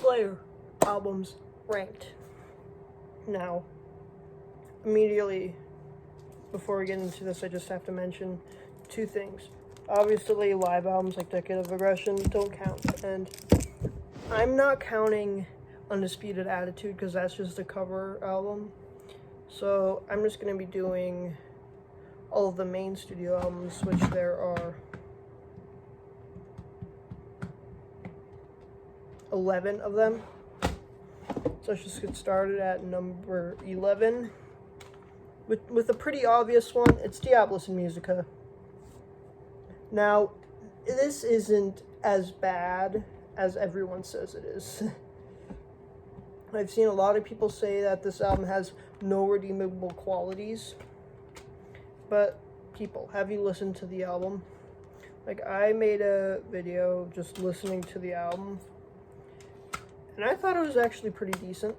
Slayer albums ranked. Now, immediately before we get into this, I just have to mention two things. Obviously, live albums like Decade of Aggression don't count, and I'm not counting Undisputed Attitude because that's just a cover album. So I'm just going to be doing all of the main studio albums, which there are 11 of them. So let's just get started at number 11 with a pretty obvious one. It's Diabolus in Musica. Now, this isn't as bad as everyone says it is. I've seen a lot of people say that this album has no redeemable qualities. But people, have you listened to the album? Like, I made a video just listening to the album, and I thought it was actually pretty decent.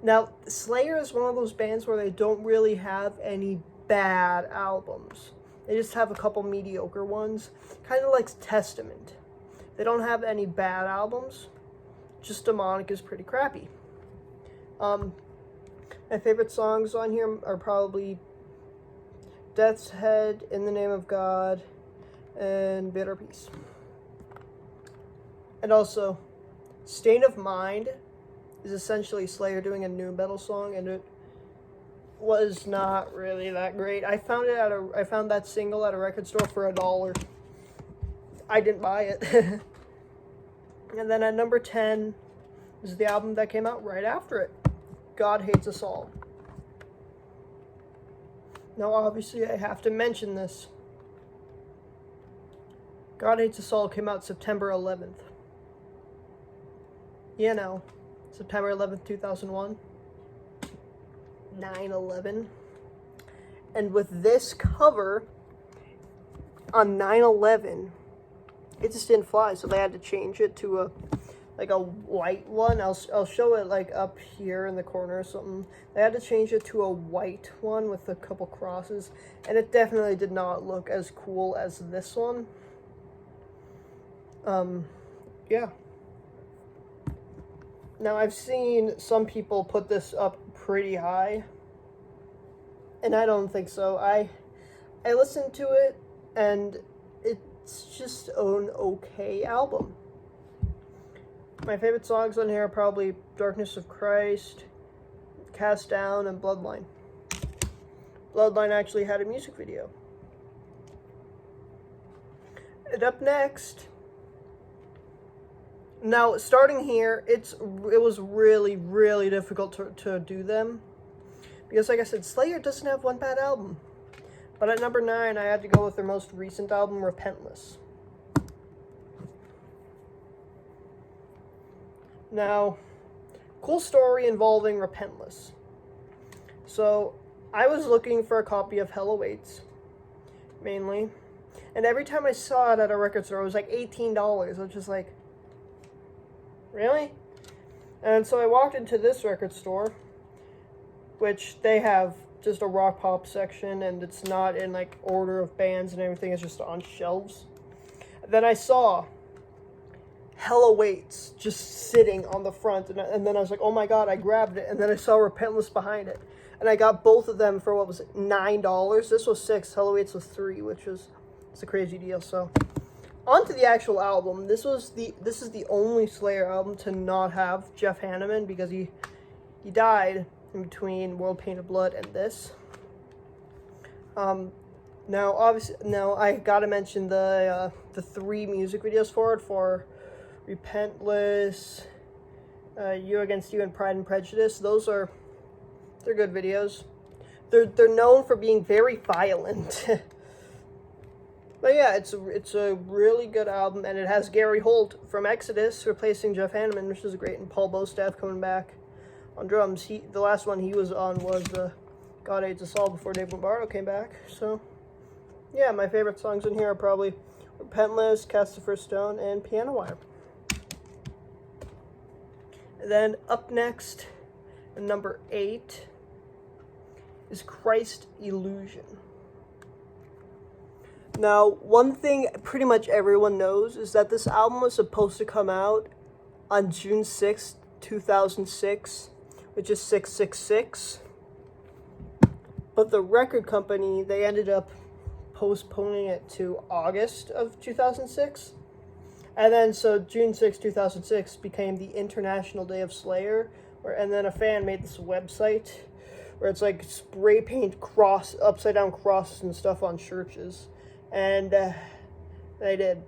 Now, Slayer is one of those bands where they don't really have any bad albums. They just have a couple mediocre ones, kind of like Testament. They don't have any bad albums, just Demonic is pretty crappy. My favorite songs on here are probably Death's Head, In the Name of God, and Bitter Peace. And also, State of Mind is essentially Slayer doing a new metal song, and it was not really that great. I found that single at a record store for $1. I didn't buy it. And then at number 10 is the album that came out right after it, God Hates Us All. Now, obviously, I have to mention this. God Hates Us All came out September 11th. You know, September 11th, 2001. 9/11. And with this cover on 9/11, it just didn't fly, so they had to change it to a white one. I'll show it like up here in the corner or something. They had to change it to a white one with a couple crosses, and it definitely did not look as cool as this one. Yeah. Now, I've seen some people put this up pretty high, and I don't think so. I listened to it, and it's just an okay album. My favorite songs on here are probably Darkness of Christ, Cast Down, and Bloodline. Bloodline actually had a music video. And up next, now starting here, it was really, really difficult to do them. Because like I said, Slayer doesn't have one bad album. But at number 9, I had to go with their most recent album, Repentless. Now, cool story involving Repentless. So, I was looking for a copy of Hell Awaits, mainly. And every time I saw it at a record store, it was like $18. I was just like, really? And so I walked into this record store, which they have just a rock pop section, and it's not in like order of bands and everything, it's just on shelves. Then I saw Hell Awaits just sitting on the front, and then I was like, oh my god, I grabbed it, and then I saw Repentless behind it, and I got both of them for, what was it, $9? This was $6, Hell Awaits was $3, which was, it's a crazy deal. So on to the actual album. This is the only Slayer album to not have Jeff Hanneman, because he died in between World Painted Blood and this. Now I gotta mention the 3 music videos for it, for Repentless, You Against You, and Pride and Prejudice. They're good videos. They're known for being very violent. But yeah, it's a really good album, and it has Gary Holt from Exodus replacing Jeff Hanneman, which is great, and Paul Bostaff coming back on drums. The last one he was on was God Hates Us All before Dave Lombardo came back. So yeah, my favorite songs in here are probably Repentless, Cast the First Stone, and Piano Wire. Then up next, number 8, is Christ Illusion. Now, one thing pretty much everyone knows is that this album was supposed to come out on June 6th, 2006, which is 666. But the record company, they ended up postponing it to August of 2006. And then so June 6, 2006 became the International Day of Slayer, and then a fan made this website where it's like spray paint upside down crosses and stuff on churches. And they did.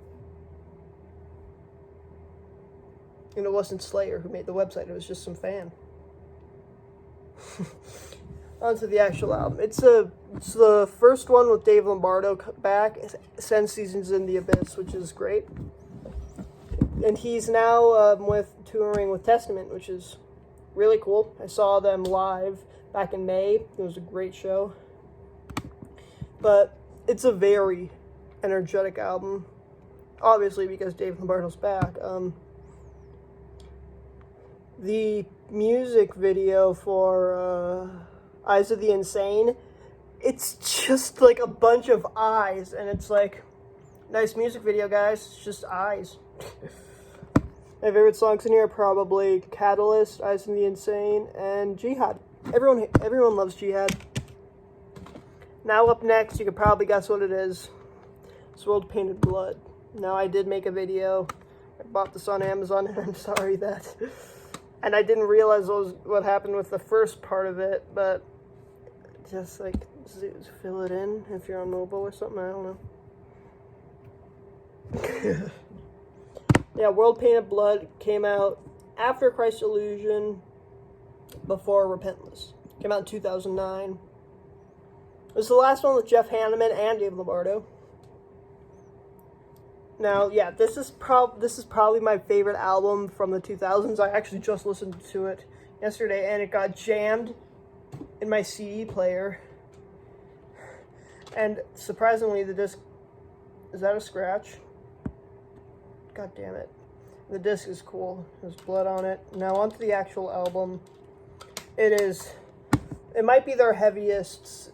And it wasn't Slayer who made the website, it was just some fan. Onto the actual album. It's the first one with Dave Lombardo back since Seasons in the Abyss, which is great. And he's now touring with Testament, which is really cool. I saw them live back in May. It was a great show. But it's a very energetic album, obviously because Dave Lombardo's back. The music video for Eyes of the Insane, it's just like a bunch of eyes, and it's like, nice music video, guys. It's just eyes. My favorite songs in here are probably Catalyst, Eyes of the Insane, and Jihad. Everyone loves Jihad. Now up next, you could probably guess what it is. It's World Painted Blood. Now I did make a video. I bought this on Amazon, and I'm sorry that. And I didn't realize what happened with the first part of it, but just like fill it in if you're on mobile or something. I don't know. Yeah, World Painted Blood came out after Christ's Illusion, before Repentless. Came out in 2009. It was the last one with Jeff Hanneman and Dave Lombardo. Now, yeah, this is probably my favorite album from the 2000s. I actually just listened to it yesterday, and it got jammed in my CD player. And surprisingly, the disc, is that a scratch? God damn it. The disc is cool. There's blood on it. Now onto the actual album. It might be their heaviest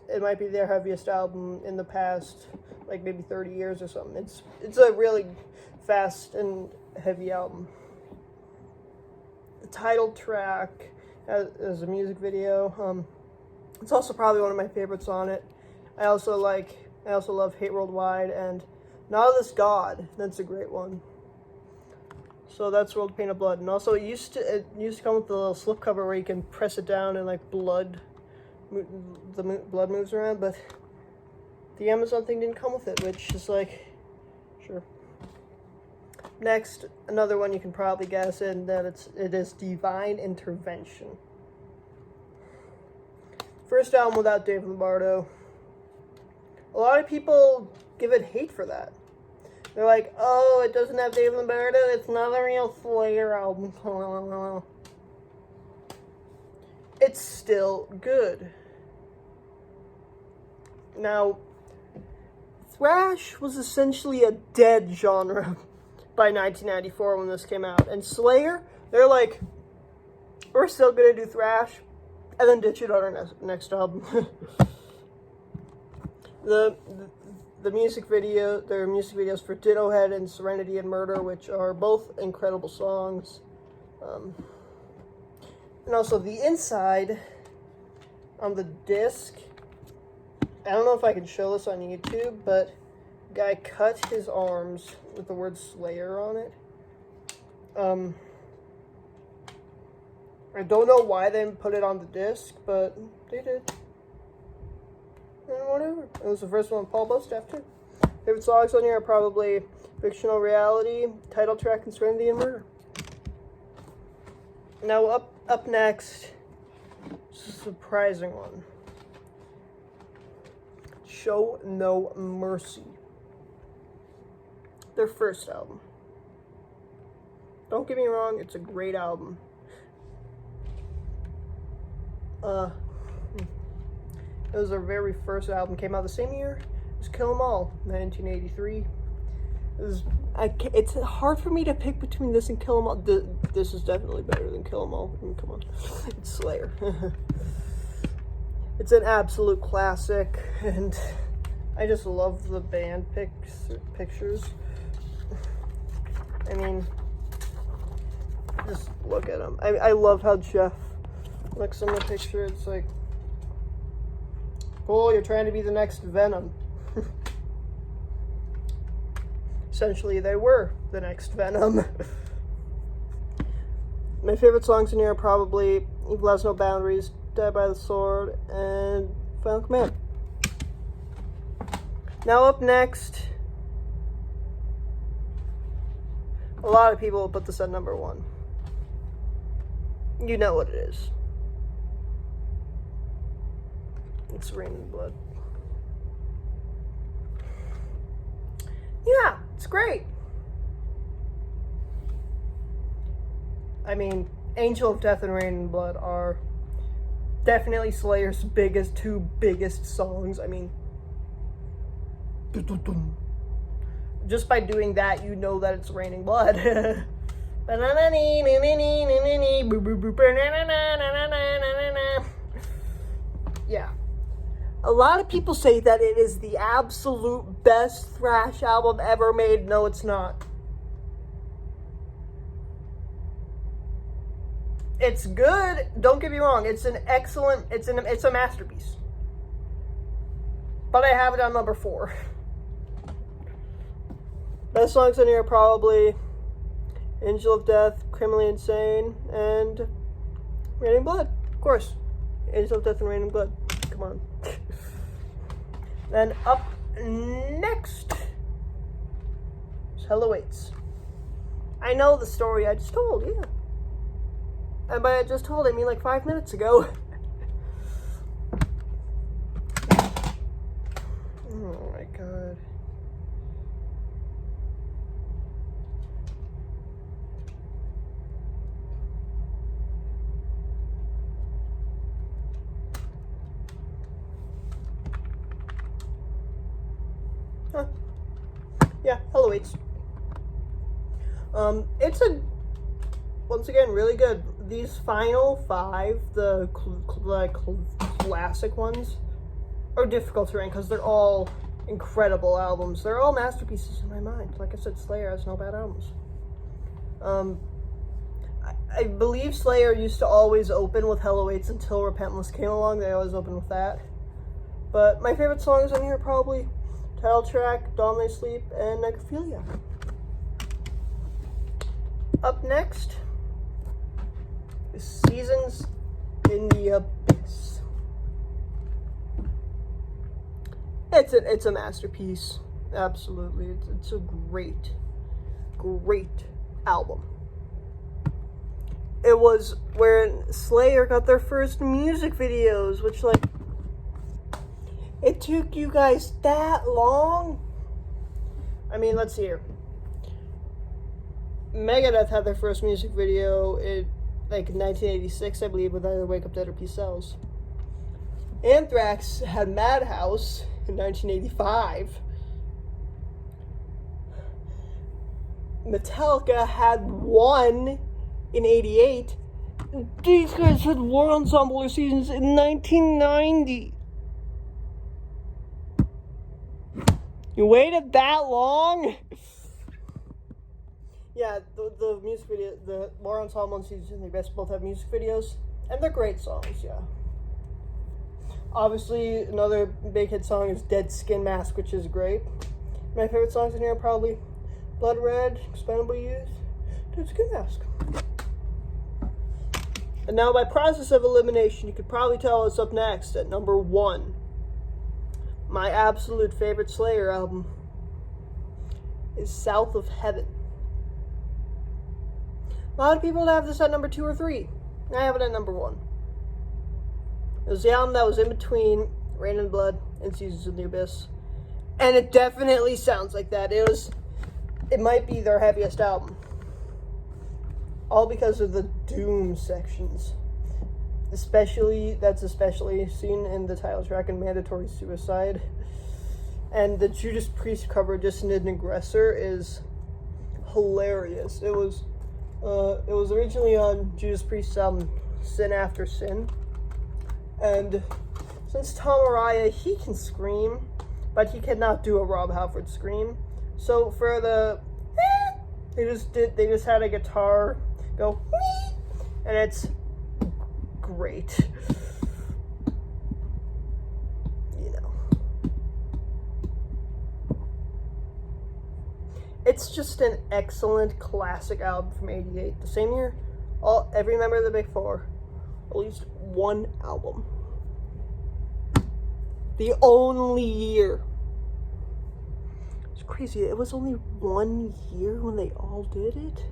album in the past, like maybe 30 years or something. It's a really fast and heavy album. The title track has a music video. It's also probably one of my favorites on it. I also love Hate Worldwide and Not of This God. That's a great one. So that's World Painted Blood. And also it used to come with the little slipcover where you can press it down and like blood moves around, but the Amazon thing didn't come with it, which is like, sure. Next, another one you can probably guess, and that it is Divine Intervention. First album without Dave Lombardo. A lot of people give it hate for that. They're like, oh, it doesn't have Dave Lombardo, it's not a real Slayer album. It's still good. Now, thrash was essentially a dead genre by 1994 when this came out. And Slayer, they're like, we're still gonna do thrash, and then ditch it on our next album. Their music videos for Ditto Head and Serenity and Murder, which are both incredible songs. And also the inside on the disc, I don't know if I can show this on YouTube, but the guy cut his arms with the word Slayer on it. I don't know why they didn't put it on the disc, but they did. And whatever. It was the first one with Paul Bostaph too. Favorite songs on here are probably Fictional Reality, Title Track, and Serenity and Murder. Now up next, it's a surprising one. Show No Mercy. Their first album. Don't get me wrong, it's a great album. It was their very first album. Came out the same year as Kill 'Em All, 1983. It's hard for me to pick between this and Kill 'Em All. This is definitely better than Kill 'Em All. I mean, come on, it's Slayer. It's an absolute classic, and I just love the band pictures. I mean, Just look at him. I love how Jeff looks in the picture. It's like, cool, you're trying to be the next Venom. Essentially, they were the next Venom. My favorite songs in here are probably Evil Has No Boundaries, Die by the Sword, and Final Command. Now up next, a lot of people put this at number 1. You know what it is. It's Raining Blood. Yeah, it's great. I mean, Angel of Death and Raining Blood are definitely Slayer's two biggest songs. I mean, just by doing that, you know that it's Raining Blood. Yeah. A lot of people say that it is the absolute best thrash album ever made. No, it's not. It's good. Don't get me wrong. It's an excellent. It's a masterpiece. But I have it on number 4. Best songs in here are probably Angel of Death, Criminally Insane, and Raining Blood. Of course. Angel of Death and Raining Blood. Come on. Then up next is Hell Awaits. I know the story I just told, yeah. And by I just told, I mean like 5 minutes ago. Oh my god. Huh. Yeah, Hell Awaits. It's once again really good. These final 5, the classic ones, are difficult to rank because they're all incredible albums. They're all masterpieces in my mind. Like I said, Slayer has no bad albums. I believe Slayer used to always open with Hell Awaits until Repentless came along. They always open with that. But my favorite songs on here are probably Title Track, Dawn They Sleep, and Necrophilia. Up next is Seasons in the Abyss. It's a masterpiece. Absolutely. It's a great album. It was where Slayer got their first music videos, which, like, it took you guys that long? I mean, let's see here. Megadeth had their first music video in 1986, I believe, with either Wake Up Dead or Peace Sells. Anthrax had Madhouse in 1985. Metallica had One in 88. These guys had War Ensemble Seasons in 1990. You waited that long? Yeah, the music video, the War Ensemble Seasons and the Abyss both have music videos, and they're great songs, yeah. Obviously, another big hit song is Dead Skin Mask, which is great. My favorite songs in here are probably Blood Red, Expendable Youth, Dead Skin Mask. And now, by process of elimination, you could probably tell what's up next at number 1. My absolute favorite Slayer album is South of Heaven. A lot of people have this at number 2 or 3. I have it at number 1. It was the album that was in between Rain and Blood and Seasons in the Abyss. And it definitely sounds like that. It might be their heaviest album. All because of the doom sections. That's especially seen in the title track and Mandatory Suicide. And the Judas Priest cover, Dissident Aggressor, is hilarious. It was originally on Judas Priest's album Sin After Sin. And since Tom Araya, he can scream, but he cannot do a Rob Halford scream. So for the they just had a guitar go, whee! And it's great. You know. It's just an excellent classic album from '88. The same year, every member of the Big Four released one album. The only year. It's crazy. It was only 1 year when they all did it.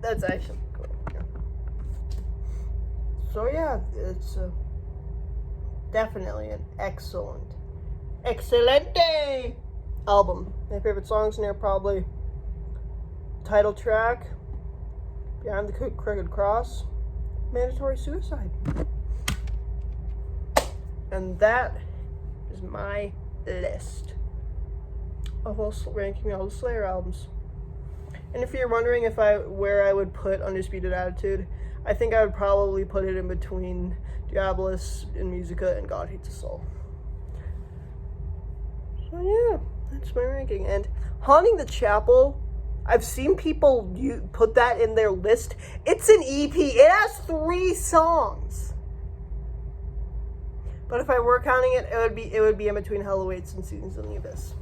That's actually cool. Yeah. So yeah, it's definitely an excellent album. My favorite songs in there probably title track, Behind the Crooked Cross, Mandatory Suicide. And that is my list of ranking all the Slayer albums. And if you're wondering where I would put Undisputed Attitude, I think I would probably put it in between Diabolus in Musica and God Hates Us All. So yeah, that's my ranking. And Haunting the Chapel, I've seen people put that in their list. It's an EP. It has 3 songs. But if I were counting it, it would be in between Hell Awaits and Seasons in the Abyss.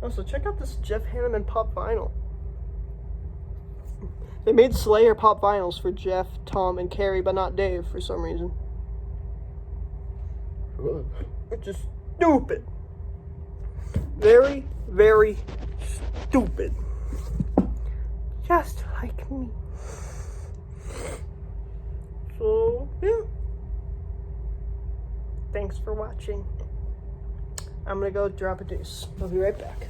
Also, check out this Jeff Hanneman pop vinyl. They made Slayer pop vinyls for Jeff, Tom, and Carrie, but not Dave for some reason. Which is stupid. Very, very stupid. Just like me. So, yeah. Thanks for watching. I'm gonna go drop a deuce. I'll be right back.